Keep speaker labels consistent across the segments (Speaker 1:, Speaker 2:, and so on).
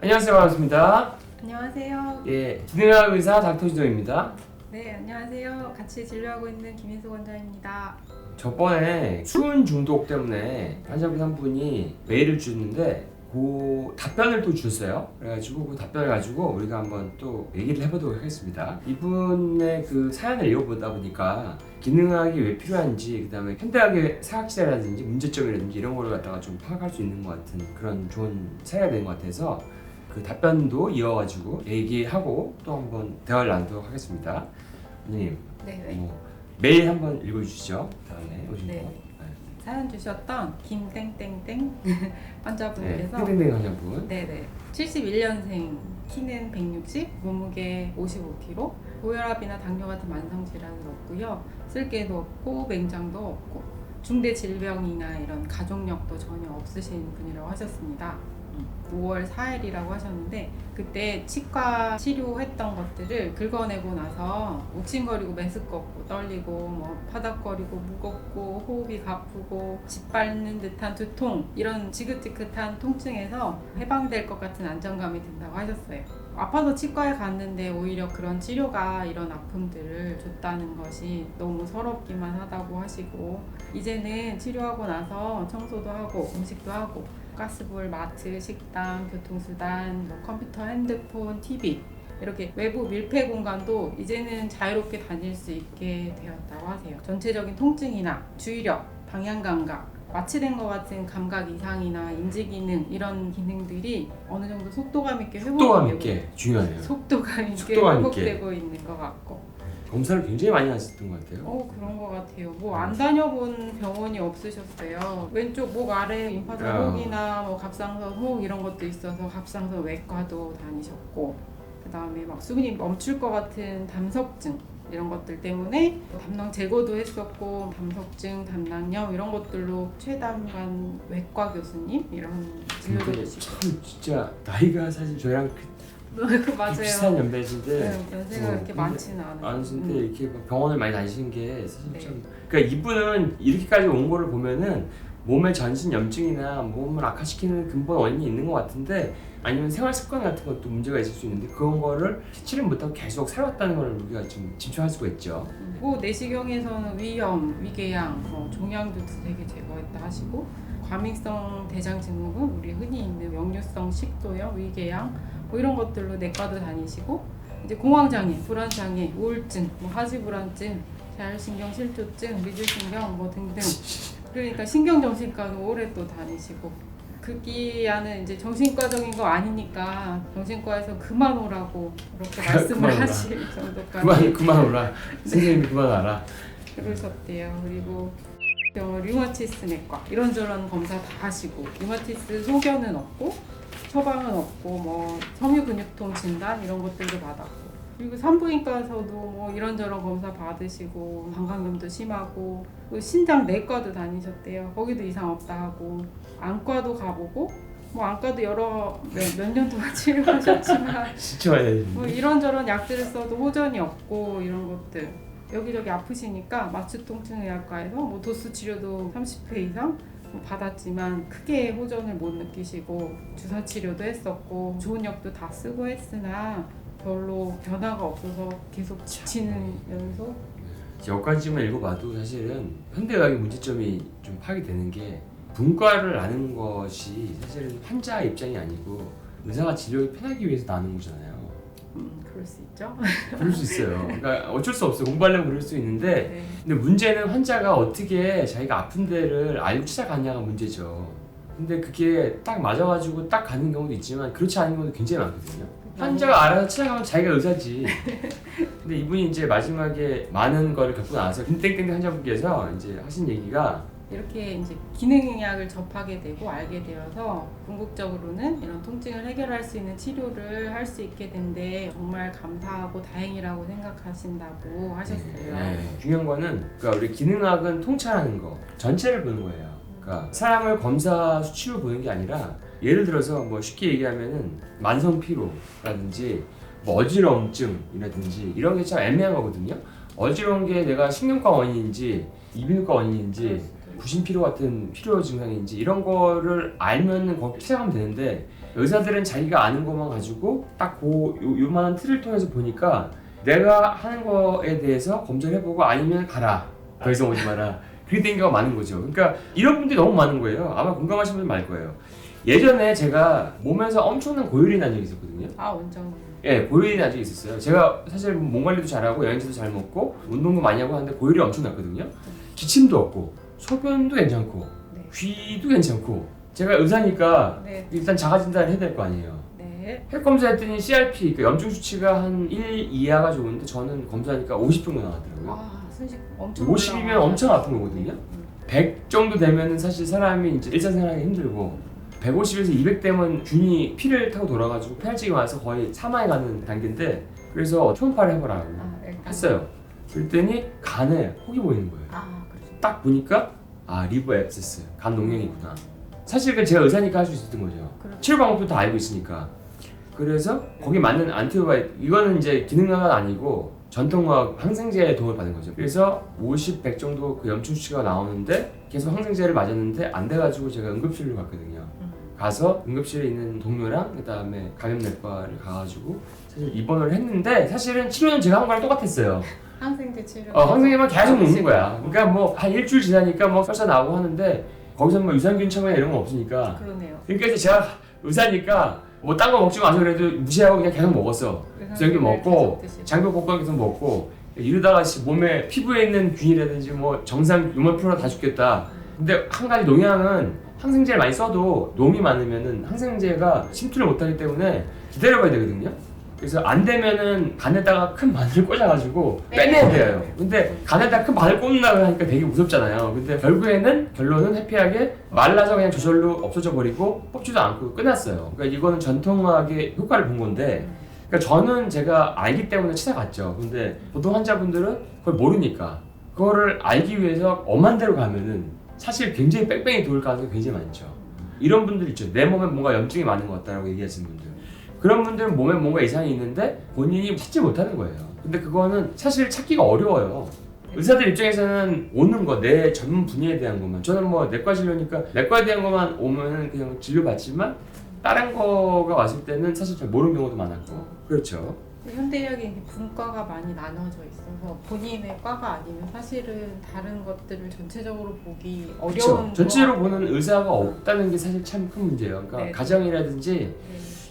Speaker 1: 안녕하세요. 반갑습니다.
Speaker 2: 안녕하세요.
Speaker 1: 예, 기능학 의사 닥터진동입니다.
Speaker 2: 네, 안녕하세요. 같이 진료하고 있는 김인수 원장입니다.
Speaker 1: 저번에 수은 중독 때문에 환자분 한 분이 메일을 주셨는데 그 답변을 또 주셨어요. 그래가지고 그 답변을 가지고 우리가 한번 또 얘기를 해보도록 하겠습니다. 이분의 그 사연을 읽어보다 보니까 기능학이 왜 필요한지, 그 다음에 현대학의 사학시대라든지 문제점이라든지 이런 거를 갖다가 좀 파악할 수 있는 것 같은 그런 좋은 사례가 된 것 같아서 그 답변도 이어가지고 얘기하고 또 한번 대화를 나누도록 하겠습니다. 원장님,
Speaker 2: 네.
Speaker 1: 메일 한번 읽어주시죠. 다음에 오신
Speaker 2: 네.
Speaker 1: 거.
Speaker 2: 사연 주셨던 김땡땡땡 환자분께서
Speaker 1: 땡땡땡 환자분.
Speaker 2: 네네 71년생, 키는 160, 몸무게 55kg, 고혈압이나 당뇨 같은 만성 질환은 없고요. 쓸개도 없고 맹장도 없고 중대 질병이나 이런 가족력도 전혀 없으신 분이라고 하셨습니다. 5월 4일이라고 하셨는데 그때 치과 치료했던 것들을 긁어내고 나서 욱신거리고 메스껍고 떨리고 뭐 파닥거리고 무겁고 호흡이 가쁘고 짓밟는 듯한 두통, 이런 지긋지긋한 통증에서 해방될 것 같은 안정감이 든다고 하셨어요. 아파서 치과에 갔는데 오히려 그런 치료가 이런 아픔들을 줬다는 것이 너무 서럽기만 하다고 하시고, 이제는 치료하고 나서 청소도 하고 음식도 하고 가스불, 마트, 식당, 교통수단, 뭐 컴퓨터, 핸드폰, TV 이렇게 외부 밀폐 공간도 이제는 자유롭게 다닐 수 있게 되었다고 하세요. 전체적인 통증이나 주의력, 방향감각, 마취된 것 같은 감각 이상이나 인지기능, 이런 기능들이 어느 정도 속도감 있게
Speaker 1: 속도감
Speaker 2: 회복되고
Speaker 1: 있게 중요해요.
Speaker 2: 속도감 있게
Speaker 1: 속도감
Speaker 2: 회복되고 있는 것 같고.
Speaker 1: 검사를 굉장히 많이 하셨던 것 같아요.
Speaker 2: 그런 것 같아요. 뭐 안 다녀본 병원이 없으셨어요. 왼쪽 목 아래 임파선 혹이나 뭐 갑상선 혹 이런 것도 있어서 갑상선 외과도 다니셨고, 그 다음에 막 수분이 멈출 것 같은 담석증 이런 것들 때문에 담낭 제거도 했었고, 담석증, 담낭염 이런 것들로 최담관 외과 교수님 이런 진료도
Speaker 1: 근데
Speaker 2: 주시고.
Speaker 1: 참 진짜 나이가 사실 저랑
Speaker 2: 맞아요.
Speaker 1: 비슷한 연배신데
Speaker 2: 네, 연세가 그렇게 많지는 않아요.
Speaker 1: 않으신데 이렇게 막 병원을 많이 다니시는 게 사실
Speaker 2: 네.
Speaker 1: 좀, 그러니까 이분은 이렇게까지 온 거를 보면은 몸의 전신 염증이나 몸을 악화시키는 근본 원인이 있는 것 같은데, 아니면 생활 습관 같은 것도 문제가 있을 수 있는데 그런 거를 캐치를 못하고 계속 살아왔다는 걸 우리가 좀 집중할 수가 있죠.
Speaker 2: 뭐 내시경에서는 위염, 위궤양, 종양도 2-3개 제거했다 하시고, 과민성 대장증후군, 우리 흔히 있는 역류성 식도염, 위궤양 뭐 이런 것들로 내과도 다니시고, 이제 공황장애, 불안장애, 우울증, 뭐 하지불안증, 자율신경실조증, 미주신경 뭐 등등. 그러니까 신경정신과도 오래 또 다니시고, 급기야는 이제 정신과적인 거 아니니까 정신과에서 그만 오라고 그렇게 말씀을
Speaker 1: 그만 오라.
Speaker 2: 하실 정도까지
Speaker 1: 그만 오라. 선생님이 그만 와라.
Speaker 2: 그러셨대요. 그리고 류마티스 내과 이런저런 검사 다 하시고, 류마티스 소견은 없고 처방은 없고, 뭐 섬유근육통 진단 이런 것들도 받았고, 그리고 산부인과에서도 뭐 이런저런 검사 받으시고, 방광염도 심하고, 또 신장 내과도 다니셨대요. 거기도 이상 없다 하고, 안과도 가보고, 뭐 안과도 몇 년 동안 치료하셨지만
Speaker 1: 지쳐야
Speaker 2: 뭐
Speaker 1: 되는데.
Speaker 2: 이런저런 약들을 써도 호전이 없고, 이런 것들 여기저기 아프시니까 마취통증의학과에서 뭐 도수 치료도 30회 이상 받았지만 크게 호전을 못 느끼시고, 주사 치료도 했었고 좋은 약도 다 쓰고 했으나 별로 변화가 없어서 계속 지치는 연속.
Speaker 1: 여기까지만 읽어봐도 사실은 현대의학의 문제점이 좀 파악이 되는 게, 분과를 아는 것이 사실은 환자 입장이 아니고 의사가 진료를 편하기 위해서 나는 거잖아요.
Speaker 2: 그럴 수 있죠.
Speaker 1: 그럴 수 있어요. 그러니까 어쩔 수 없어요. 공부하려면 그럴 수 있는데,
Speaker 2: 네.
Speaker 1: 근데 문제는 환자가 어떻게 자기가 아픈 데를 알고 찾아가냐가 문제죠. 근데 그게 딱 맞아가지고 딱 가는 경우도 있지만 그렇지 않은 경우도 굉장히 많거든요. 환자가 알아서 찾아가면 자기가 의사지. 근데 이분이 이제 마지막에 많은 거를 겪고 나서 김땡땡 환자분께서 이제 하신 얘기가,
Speaker 2: 이렇게 이제 기능의학을 접하게 되고 알게 되어서 궁극적으로는 이런 통증을 해결할 수 있는 치료를 할 수 있게 된데 정말 감사하고 다행이라고 생각하신다고 하셨어요.
Speaker 1: 중요한 거는, 그러니까 우리 기능학은 통찰하는 거, 전체를 보는 거예요. 그러니까 사람을 검사 수치로 보는 게 아니라, 예를 들어서 뭐 쉽게 얘기하면은 만성 피로라든지 뭐 어지러움증이라든지 이런 게 참 애매한 거거든요. 어지러운 게 내가 신경과 원인인지 이비인후과 원인인지 부신피로 같은 피로 증상인지 이런 거를 알면 거기 시작하면 되는데 의사들은 자기가 아는 것만 가지고 딱 요만한 틀을 통해서 보니까 내가 하는 거에 대해서 검사를 해보고 아니면 가라, 더 이상 오지 마라, 그렇게 된 경우가 많은 거죠. 그러니까 이런 분들이 너무 많은 거예요. 아마 공감하시는 분들 많을 거예요. 예전에 제가 몸에서 엄청난 고열이 난 적이 있었거든요.
Speaker 2: 아 원장.
Speaker 1: 예, 고열이 난 적이 있었어요. 제가 사실 몸 관리도 잘하고 영양제도 잘 먹고 운동도 많이 하고 하는데 고열이 엄청 났거든요. 기침도 없고 소변도 괜찮고
Speaker 2: 네.
Speaker 1: 귀도 괜찮고 제가 의사니까
Speaker 2: 네.
Speaker 1: 일단 자가 진단을 해야 될 거 아니에요.
Speaker 2: 네.
Speaker 1: 혈 검사했더니 CRP, 그 염증 수치가 한 1 이하가 좋은데 저는 검사하니까 50 정도 나왔더라고요.
Speaker 2: 아 순식 엄청.
Speaker 1: 50이면
Speaker 2: 올라가요.
Speaker 1: 엄청 아픈 거거든요. 100 정도 되면은 사실 사람이 이제 일상생활하기 힘들고 150에서 200 되면 균이 피를 타고 돌아가지고 폐혈증이 와서 거의 사망에 가는 단계인데 그래서 초음파를 해보라고
Speaker 2: 아, 일단.
Speaker 1: 했어요. 그랬더니 간에 혹이 보이는 거예요.
Speaker 2: 아 그렇죠.
Speaker 1: 딱 보니까 아 리버 앱세스, 간 농양이구나. 사실 그 제가 의사니까 할 수 있었던 거죠.
Speaker 2: 그렇죠.
Speaker 1: 치료 방법도 다 알고 있으니까. 그래서 거기 맞는 안티바이오틱, 이거는 이제 기능과는 아니고 전통과 항생제의 도움을 받은 거죠. 그래서 50, 100 정도 그 염증 수치가 나오는데 계속 항생제를 맞았는데 안 돼가지고 제가 응급실로 갔거든요. 가서 응급실에 있는 동료랑 그 다음에 감염내과를 가가지고 사실 입원을 했는데 사실은 치료는 제가 한 거랑 똑같았어요.
Speaker 2: 항생제 치료.
Speaker 1: 항생제만 계속 먹는 거야. 그러니까 뭐 한 일주일 지나니까 뭐 설사 나오고 하는데 거기서 뭐 유산균 첨가나 이런 건 없으니까.
Speaker 2: 그러네요.
Speaker 1: 그러니까 이제 제가 의사니까 뭐 딴 거 먹지 마서 그래도 무시하고 그냥 계속 먹었어. 유산균 먹고 장벽복권 계속 먹고 이러다가 몸에 피부에 있는 균이라든지 뭐 정상 유물 플로라 다 죽겠다. 근데 한 가지 농약은 항생제를 많이 써도 놈이 많으면은 항생제가 침투를 못하기 때문에 기다려봐야 되거든요. 그래서 안 되면은 간에다가 큰 바늘을 꽂아가지고 빼내야 돼요. 근데 간에다가 큰 바늘 꽂는다고 하니까 되게 무섭잖아요. 근데 결론은 해피하게 말라서 그냥 저절로 없어져 버리고 뽑지도 않고 끝났어요. 그러니까 이거는 전통학의 효과를 본 건데, 그러니까 저는 제가 알기 때문에 찾아갔죠. 근데 보통 환자분들은 그걸 모르니까 그거를 알기 위해서 엄한 데로 가면은 사실 굉장히 뺑뺑이 돌 가능성이 굉장히 많죠. 이런 분들 있죠. 내 몸에 뭔가 염증이 많은 것 같다라고 얘기하시는 분들. 그런 분들은 몸에 뭔가 이상이 있는데 본인이 찾지 못하는 거예요. 근데 그거는 사실 찾기가 어려워요. 의사들 입장에서는 오는 거, 내 전문 분야에 대한 것만. 저는 뭐 내과 진료니까 내과에 대한 것만 오면 그냥 진료받지만 다른 거가 왔을 때는 사실 잘 모르는 경우도 많았고. 그렇죠.
Speaker 2: 현대의학이 분과가 많이 나눠져 있어서 본인의 과가 아니면 사실은 다른 것들을 전체적으로 보기 어려운.
Speaker 1: 그렇죠. 전체로
Speaker 2: 것
Speaker 1: 보는 의사가 없다는 게 사실 참 큰 문제예요. 그러니까
Speaker 2: 네.
Speaker 1: 가정이라든지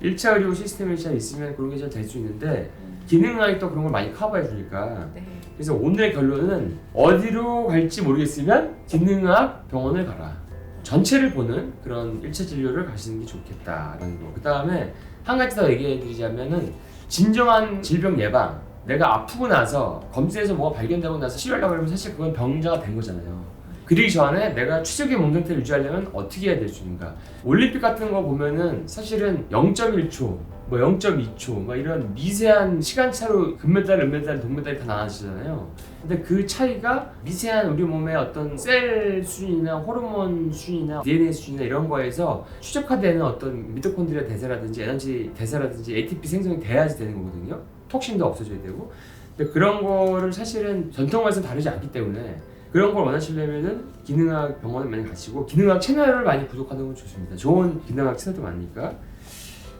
Speaker 2: 네.
Speaker 1: 1차 의료 시스템이 잘 있으면 그런 게 잘 될 수 있는데 기능학이 또 그런 걸 많이 커버해 주니까.
Speaker 2: 네.
Speaker 1: 그래서 오늘의 결론은 어디로 갈지 모르겠으면 기능학 병원을 가라. 전체를 보는 그런 1차 진료를 가시는 게 좋겠다라는 거. 그 다음에 한 가지 더 얘기해 드리자면은 진정한 질병 예방, 내가 아프고 나서 검진에서 뭐가 발견되고 나서 치료하려고 하면 사실 그건 병자가 된 거잖아요. 그러기 전에 내가 최적의 몸 상태를 유지하려면 어떻게 해야 될 수 있는가. 올림픽 같은 거 보면은 사실은 0.1초, 뭐 0.2초 막 이런 미세한 시간차로 금메달, 은메달, 동메달이 다 나눠지잖아요. 근데 그 차이가 미세한 우리 몸의 어떤 셀 수준이나 호르몬 수준이나 DNA 수준이나 이런 거에서 최적화되는 어떤 미토콘드리아 대사라든지 에너지 대사라든지 ATP 생성이 돼야지 되는 거거든요. 톡신도 없어져야 되고. 근데 그런 거를 사실은 전통과는 다르지 않기 때문에 그런 걸 원하시려면은 기능학 병원을 많이 가시고 기능학 채널을 많이 구독하는 건 좋습니다. 좋은 기능학 채널도 많으니까.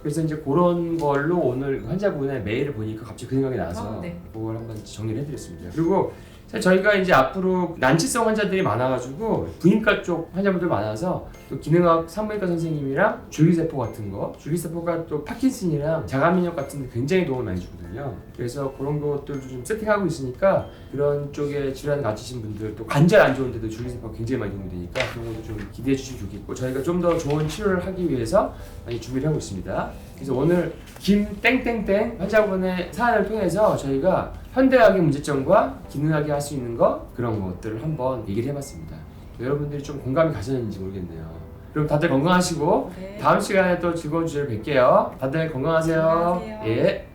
Speaker 1: 그래서 이제 그런 걸로 오늘 환자분의 메일을 보니까 갑자기 그 생각이 나서
Speaker 2: 네.
Speaker 1: 그걸 한번 정리를 해드렸습니다. 그리고 사실 저희가 이제 앞으로 난치성 환자들이 많아가지고 부인과 쪽 환자분들 많아서 또 기능학 산부인과 선생님이랑 줄기세포 같은 거, 줄기세포가 또 파킨슨이랑 자가면역 같은 데 굉장히 도움을 많이 주거든요. 그래서 그런 것들도 좀 세팅하고 있으니까 그런 쪽에 질환 가지신 분들, 또 관절 안 좋은데도 줄기세포가 굉장히 많이 도움이 되니까 그런 것도 좀 기대해 주시면 좋겠고, 저희가 좀 더 좋은 치료를 하기 위해서 많이 준비를 하고 있습니다. 그래서 오늘 김땡땡땡 환자분의 사연을 통해서 저희가 현대의학의 문제점과 기능하게 할 수 있는 거, 그런 것들을 한번 얘기를 해봤습니다. 여러분들이 좀 공감이 가셨는지 모르겠네요. 그럼 다들 건강하시고
Speaker 2: 네.
Speaker 1: 다음 시간에 또 즐거운 주제로 뵐게요. 다들 건강하세요.
Speaker 2: 안녕하세요.
Speaker 1: 예.